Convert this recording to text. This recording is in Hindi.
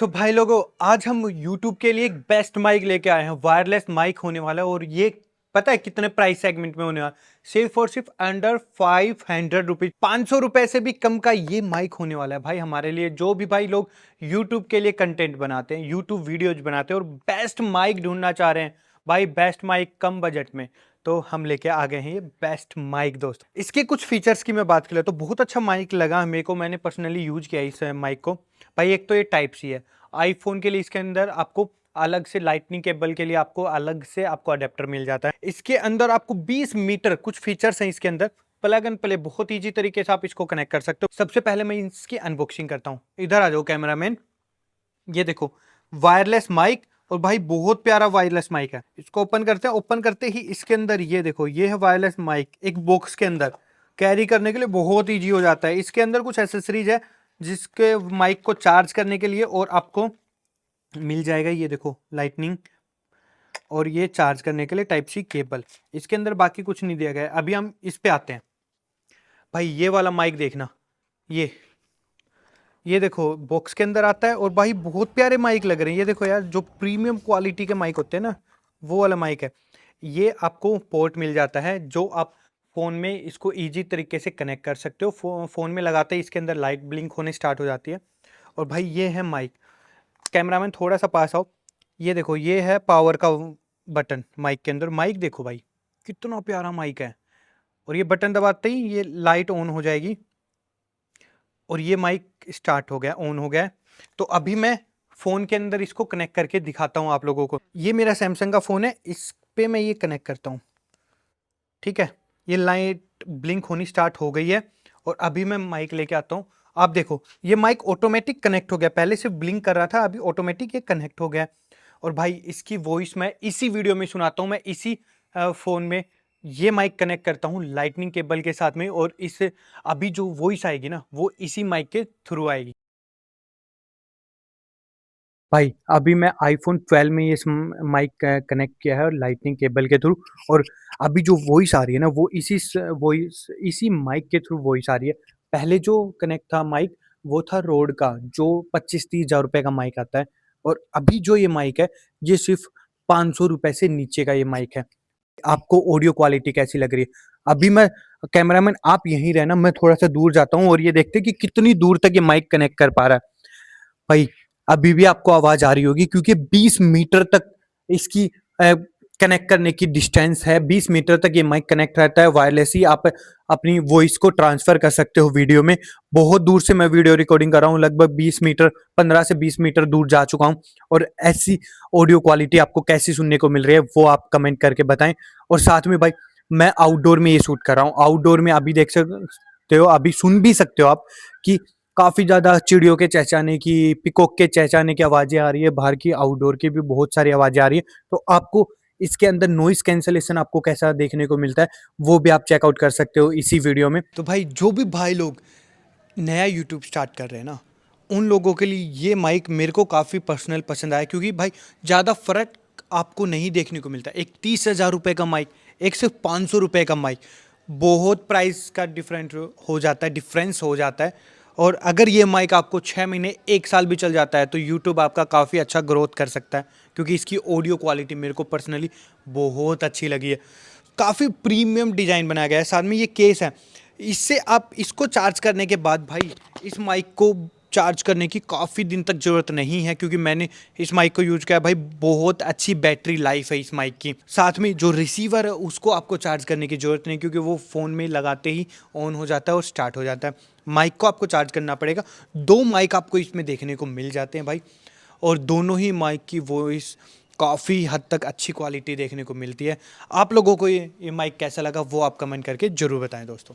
तो भाई लोगों, आज हम YouTube के लिए एक बेस्ट माइक लेके आए हैं। वायरलेस माइक होने वाला है और ये पता है कितने प्राइस सेगमेंट में होने वाला? सिर्फ और सिर्फ अंडर 500 रुपीज, 500 रुपए से भी कम का ये माइक होने वाला है भाई हमारे लिए। जो भी भाई लोग YouTube के लिए कंटेंट बनाते हैं, YouTube वीडियोज बनाते हैं और बेस्ट माइक ढूंढना चाह रहे हैं भाई, बेस्ट माइक कम बजट में, तो हम लेके आ गए हैं ये बेस्ट माइक दोस्त। इसके कुछ फीचर्स की मैं बात करूँ तो बहुत अच्छा माइक लगा मेरे को, मैंने पर्सनली यूज किया इस माइक को भाई। एक तो ये टाइप सी है, आईफोन के लिए इसके अंदर आपको अलग से लाइटनिंग केबल के लिए आपको अलग से आपको अडेप्टर मिल जाता है। इसके अंदर आपको 20 मीटर कुछ फीचर्स हैं इसके अंदर, प्लग एंड प्ले, बहुत ईजी तरीके से आप इसको कनेक्ट कर सकते हो। सबसे पहले मैं इसकी अनबॉक्सिंग करता हूँ। इधर आ जाओ कैमरामैन, ये देखो वायरलेस माइक, और भाई बहुत प्यारा वायरलेस माइक है। इसको ओपन करते हैं, ओपन करते ही इसके अंदर ये देखो, ये है वायरलेस माइक एक बॉक्स के अंदर। कैरी करने के लिए बहुत ईजी हो जाता है। इसके अंदर कुछ एसेसरीज है जिसके माइक को चार्ज करने के लिए, और आपको मिल जाएगा ये देखो लाइटनिंग, और ये चार्ज करने के लिए टाइप सी केबल। इसके अंदर बाकी कुछ नहीं दिया गया है। अभी हम इस पे आते हैं भाई। ये वाला माइक देखना, ये देखो बॉक्स के अंदर आता है, और भाई बहुत प्यारे माइक लग रहे हैं। ये देखो यार, जो प्रीमियम क्वालिटी के माइक होते हैं ना, वो वाला माइक है। ये आपको पोर्ट मिल जाता है जो आप फ़ोन में इसको इजी तरीके से कनेक्ट कर सकते हो। फ़ोन में लगाते ही इसके अंदर लाइट ब्लिंक होने स्टार्ट हो जाती है। और भाई ये है माइक। कैमरामैन थोड़ा सा पास आओ, ये देखो ये है पावर का बटन माइक के अंदर। माइक देखो भाई कितना प्यारा माइक है, और ये बटन दबाते ही ये लाइट ऑन हो जाएगी, और ये माइक स्टार्ट हो गया, ऑन हो गया है। तो अभी मैं फ़ोन के अंदर इसको कनेक्ट करके दिखाता हूँ आप लोगों को। ये मेरा सैमसंग का फ़ोन है, इस पे मैं ये कनेक्ट करता हूँ। ठीक है, ये लाइट ब्लिंक होनी स्टार्ट हो गई है, और अभी मैं माइक लेके आता हूँ। आप देखो ये माइक ऑटोमेटिक कनेक्ट हो गया, पहले सिर्फ ब्लिंक कर रहा था, अभी ऑटोमेटिक ये कनेक्ट हो गया। और भाई इसकी वॉइस मैं इसी वीडियो में सुनाता हूँ। मैं इसी फ़ोन में ये माइक कनेक्ट करता हूँ लाइटनिंग केबल के साथ में, और इससे अभी जो वॉइस आएगी ना, वो इसी माइक के थ्रू आएगी। भाई अभी मैं आईफ़ोन 12 में ये माइक कनेक्ट किया है और लाइटनिंग केबल के थ्रू, और अभी जो वॉइस आ रही है ना, वो वॉइस इसी माइक के थ्रू वॉइस आ रही है। पहले जो कनेक्ट था माइक, वो था रोड का, जो 25-30 हज़ार रुपए का माइक आता है, और अभी जो ये माइक है, ये सिर्फ़ 500 रुपए से नीचे का ये माइक है। आपको ऑडियो क्वालिटी कैसी लग रही है? अभी मैं कैमरामैन आप यहीं रहना, मैं थोड़ा-सा दूर जाता हूँ और ये देखते हैं कि कितनी दूर तक ये माइक कनेक्ट कर पा रहा है। भाई अभी भी आपको आवाज आ रही होगी, क्योंकि 20 मीटर तक इसकी कनेक्ट करने की डिस्टेंस है। 20 मीटर तक ये माइक कनेक्ट रहता है। वायरलेस ही आप अपनी वॉइस को ट्रांसफर कर सकते हो वीडियो में। बहुत दूर से मैं वीडियो रिकॉर्डिंग कर रहा हूँ, लगभग 20 मीटर, 15 से 20 मीटर दूर जा चुका हूँ। और ऐसी ऑडियो क्वालिटी आपको कैसी सुनने को मिल रही है, वो आप कमेंट करके बताएं। और साथ में भाई मैं आउटडोर में ये शूट कर रहा हूँ। आउटडोर में अभी देख सकते हो, अभी सुन भी सकते हो आप कि काफ़ी ज़्यादा चिड़ियों के चहचहाने की, पीकॉक के चहचहाने की आवाज़ें आ रही है, बाहर की आउटडोर की भी बहुत सारी आवाज़ें आ रही है। तो आपको इसके अंदर नॉइज़ कैंसलेशन आपको कैसा देखने को मिलता है, वो भी आप चेकआउट कर सकते हो इसी वीडियो में। तो भाई जो भी भाई लोग नया यूट्यूब स्टार्ट कर रहे हैं ना, उन लोगों के लिए ये माइक मेरे को काफ़ी पर्सनल पसंद आया, क्योंकि भाई ज़्यादा फ़र्क आपको नहीं देखने को मिलता। एक 30,000 रुपये का माइक, एक सिर्फ 500 रुपये का माइक, बहुत प्राइस का डिफरेंट हो जाता है, डिफरेंस हो जाता है। और अगर ये माइक आपको 6 महीने 1 साल भी चल जाता है, तो यूट्यूब आपका काफ़ी अच्छा ग्रोथ कर सकता है, क्योंकि इसकी ऑडियो क्वालिटी मेरे को पर्सनली बहुत अच्छी लगी है। काफ़ी प्रीमियम डिज़ाइन बनाया गया है। साथ में ये केस है, इससे आप इसको चार्ज करने के बाद भाई इस माइक को चार्ज करने की काफ़ी दिन तक ज़रूरत नहीं है, क्योंकि मैंने इस माइक को यूज़ किया भाई, बहुत अच्छी बैटरी लाइफ है इस माइक की। साथ में जो रिसीवर है उसको आपको चार्ज करने की ज़रूरत नहीं, क्योंकि वो फ़ोन में लगाते ही ऑन हो जाता है और स्टार्ट हो जाता है। माइक को आपको चार्ज करना पड़ेगा। 2 माइक आपको इसमें देखने को मिल जाते हैं भाई, और दोनों ही माइक की वॉइस काफ़ी हद तक अच्छी क्वालिटी देखने को मिलती है। आप लोगों को ये माइक कैसा लगा, वो आप कमेंट करके ज़रूर बताएं दोस्तों।